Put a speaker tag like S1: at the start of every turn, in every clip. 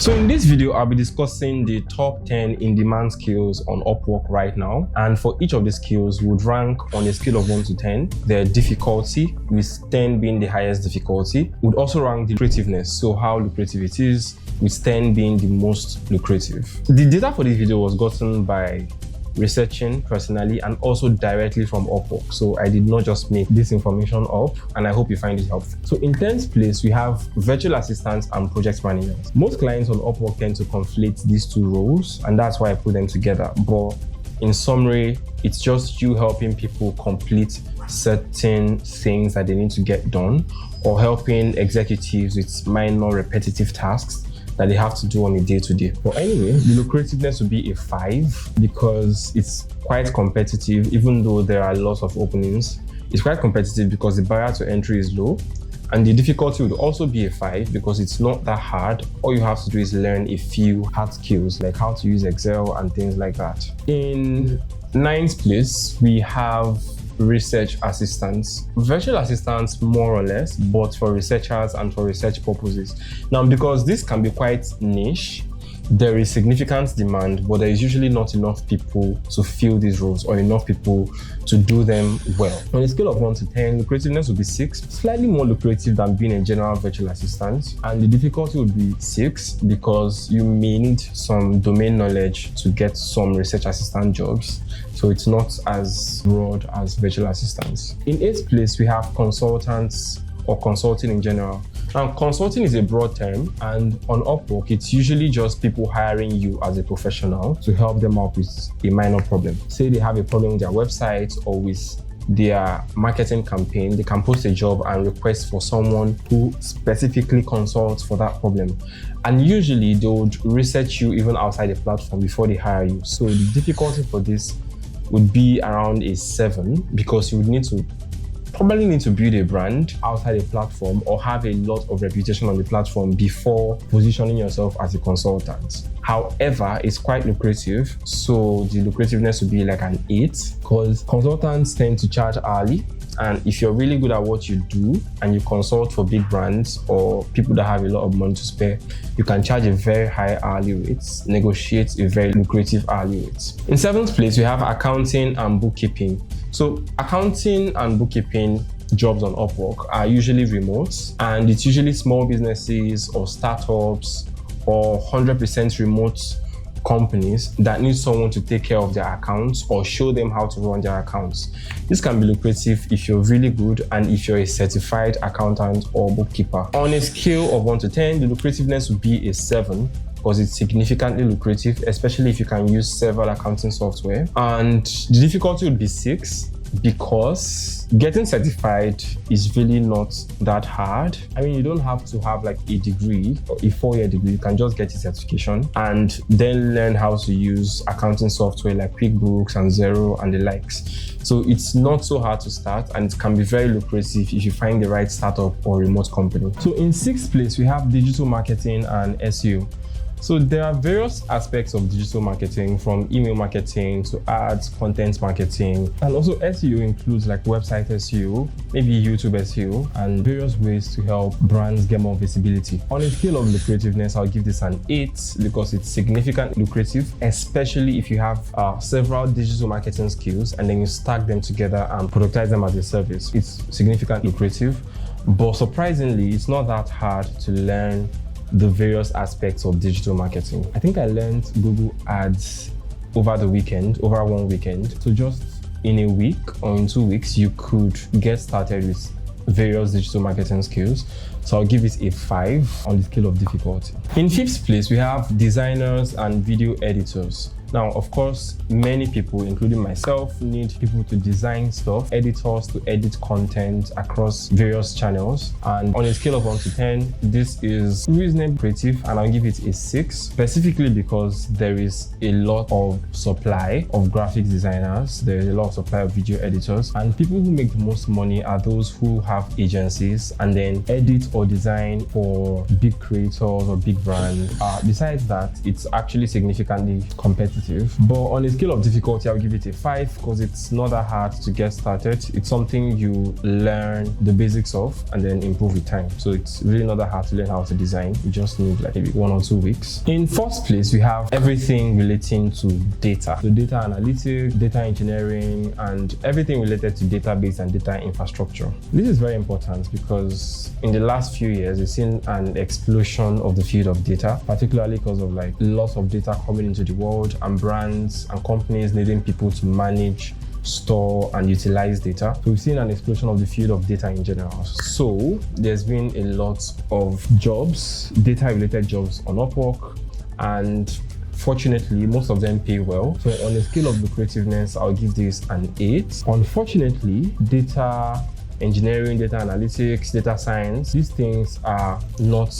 S1: So in this video, I'll be discussing the top 10 in-demand skills on Upwork right now. And for each of the skills, we would rank on a scale of 1 to 10, their difficulty, with 10 being the highest difficulty. We'd also rank the lucrativeness, so how lucrative it is, with 10 being the most lucrative. The data for this video was gotten by researching personally and also directly from Upwork, so I did not just make this information up, and I hope you find it helpful. So in 10th place, we have virtual assistants and project managers. Most clients on Upwork tend to conflate these two roles, and that's why I put them together. But in summary, it's just you helping people complete certain things that they need to get done, or helping executives with minor repetitive tasks that they have to do on a day-to-day. But anyway, the lucrativeness would be a 5 because it's quite competitive. Even though there are lots of openings, it's quite competitive because the barrier to entry is low. And the difficulty would also be a 5 because it's not that hard. All you have to do is learn a few hard skills like how to use Excel and things like that. In 9th place, we have research assistants. Virtual assistants more or less, but for researchers and for research purposes. Now, because this can be quite niche, there is significant demand, but there is usually not enough people to fill these roles or enough people to do them well. On a scale of 1 to 10, lucrativeness would be 6, slightly more lucrative than being a general virtual assistant. And the difficulty would be 6 because you may need some domain knowledge to get some research assistant jobs. So it's not as broad as virtual assistants. In 8th place, we have consultants or consulting in general. Now, consulting is a broad term, and on Upwork, it's usually just people hiring you as a professional to help them out with a minor problem. Say they have a problem with their website or with their marketing campaign, they can post a job and request for someone who specifically consults for that problem. And usually they would research you even outside the platform before they hire you. So the difficulty for this would be around a 7 because you would probably need to build a brand outside a platform or have a lot of reputation on the platform before positioning yourself as a consultant. However, it's quite lucrative, so the lucrativeness would be like an 8 because consultants tend to charge hourly. And if you're really good at what you do and you consult for big brands or people that have a lot of money to spare, you can charge a very high hourly rate, negotiate a very lucrative hourly rate. In 7th place, we have accounting and bookkeeping. So accounting and bookkeeping jobs on Upwork are usually remote, and it's usually small businesses or startups or 100% remote companies that need someone to take care of their accounts or show them how to run their accounts. This can be lucrative if you're really good and if you're a certified accountant or bookkeeper. On a scale of 1 to 10, the lucrativeness would be a 7 because it's significantly lucrative, especially if you can use several accounting software. And the difficulty would be 6 because getting certified is really not that hard. I mean, you don't have to have like a degree or a 4-year degree. You can just get a certification and then learn how to use accounting software like QuickBooks and Xero and the likes. So it's not so hard to start, and it can be very lucrative if you find the right startup or remote company. So in 6th place, we have digital marketing and SEO. So there are various aspects of digital marketing, from email marketing to ads, content marketing, and also SEO includes like website SEO, maybe YouTube SEO, and various ways to help brands get more visibility. On a scale of lucrativeness, I'll give this an 8 because it's significantly lucrative, especially if you have several digital marketing skills and then you stack them together and productize them as a service. It's significantly lucrative, but surprisingly, it's not that hard to learn the various aspects of digital marketing. I think I learned Google Ads over one weekend. So just in a week or in 2 weeks, you could get started with various digital marketing skills. So I'll give it a 5 on the scale of difficulty. In 5th place, we have designers and video editors. Now, of course, many people, including myself, need people to design stuff, editors to edit content across various channels. And on a scale of 1 to 10, this is reasonably creative, and I'll give it a 6, specifically because there is a lot of supply of graphic designers, there is a lot of supply of video editors, and people who make the most money are those who have agencies and then edit or design for big creators or big brands. Besides that, it's actually significantly competitive repetitive. But on a scale of difficulty, I'll give it a 5 because it's not that hard to get started. It's something you learn the basics of and then improve with time. So it's really not that hard to learn how to design. You just need like maybe 1 or 2 weeks. In first place, we have everything relating to data. So data analytics, data engineering, and everything related to database and data infrastructure. This is very important because in the last few years, we've seen an explosion of the field of data, particularly because of like lots of data coming into the world and brands and companies needing people to manage, store and utilize data. So we've seen an explosion of the field of data in general. So there's been a lot of jobs, data related jobs on Upwork, and fortunately, most of them pay well. So on a scale of lucrativeness, I'll give this an 8. Unfortunately, data engineering, data analytics, data science, these things are not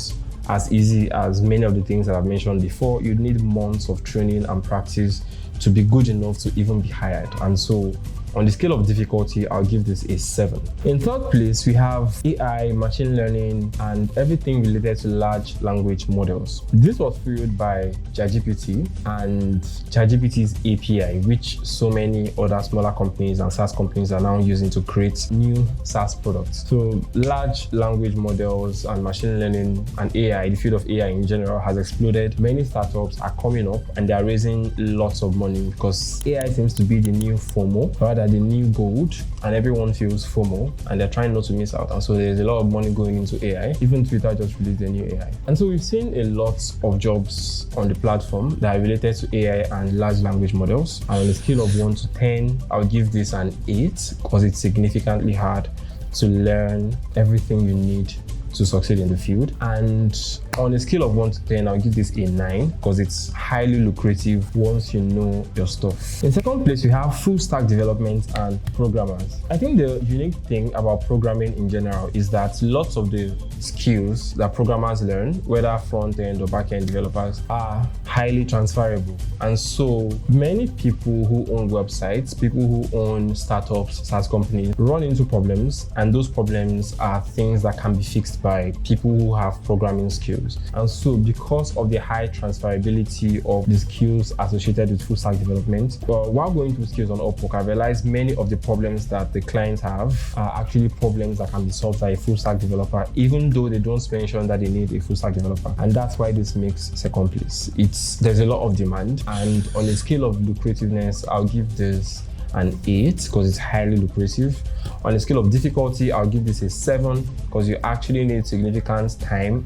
S1: as easy as many of the things that I've mentioned before. You'd need months of training and practice to be good enough to even be hired. And so on the scale of difficulty, I'll give this a 7. In third place, we have AI, machine learning, and everything related to large language models. This was fueled by ChatGPT and ChatGPT's API, which so many other smaller companies and SaaS companies are now using to create new SaaS products. So large language models and machine learning and AI, the field of AI in general, has exploded. Many startups are coming up and they are raising lots of money because AI seems to be the new FOMO, rather the new gold, and everyone feels FOMO and they're trying not to miss out. And so there's a lot of money going into AI. Even Twitter just released a new AI. And so we've seen a lot of jobs on the platform that are related to AI and large language models. And on a scale of 1 to 10, I'll give this an 8 because it's significantly hard to learn everything you need to succeed in the field. And on a scale of 1 to 10, I'll give this a 9 because it's highly lucrative once you know your stuff. In second place, we have full stack development and programmers. I think the unique thing about programming in general is that lots of the skills that programmers learn, whether front end or back end developers, are highly transferable. And so many people who own websites, people who own startups, SaaS companies, run into problems, and those problems are things that can be fixed by people who have programming skills. And so because of the high transferability of the skills associated with full stack development, while going through skills on Upwork, I realized many of the problems that the clients have are actually problems that can be solved by a full stack developer, even though they don't mention that they need a full stack developer. And that's why this makes second place. There's a lot of demand, and on a scale of lucrativeness, I'll give this an 8 because it's highly lucrative. On a scale of difficulty, I'll give this a 7 because you actually need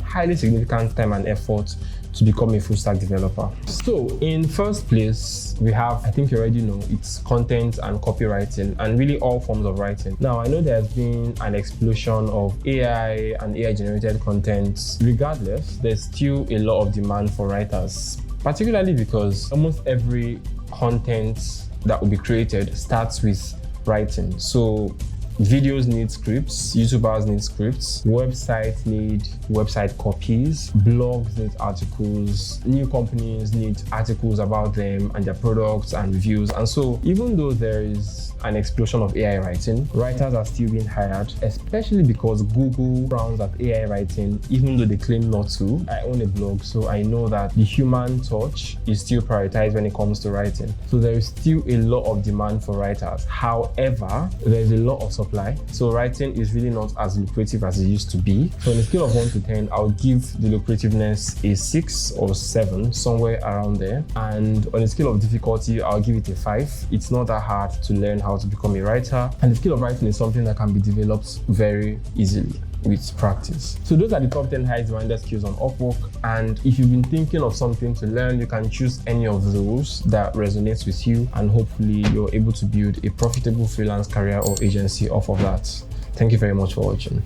S1: highly significant time and effort to become a full stack developer. So in first place, we have, I think you already know, it's content and copywriting and really all forms of writing. Now, I know there's been an explosion of AI and AI generated content. Regardless, there's still a lot of demand for writers, particularly because almost every content that will be created starts with writing. So videos need scripts, YouTubers need scripts, websites need website copies, blogs need articles, new companies need articles about them and their products and reviews. And so even though there is an explosion of AI writing, writers are still being hired, especially because Google frowns at AI writing, even though they claim not to. I own a blog, so I know that the human touch is still prioritized when it comes to writing. So there is still a lot of demand for writers. However, there's a lot of supply. So writing is really not as lucrative as it used to be. So on a scale of 1 to 10, I'll give the lucrativeness a 6 or 7, somewhere around there. And on a scale of difficulty, I'll give it a 5. It's not that hard to learn how to become a writer. And the skill of writing is something that can be developed very easily with practice. So those are the top 10 highest demanded skills on Upwork. And if you've been thinking of something to learn, you can choose any of those that resonates with you, and hopefully you're able to build a profitable freelance career or agency off of that. Thank you very much for watching.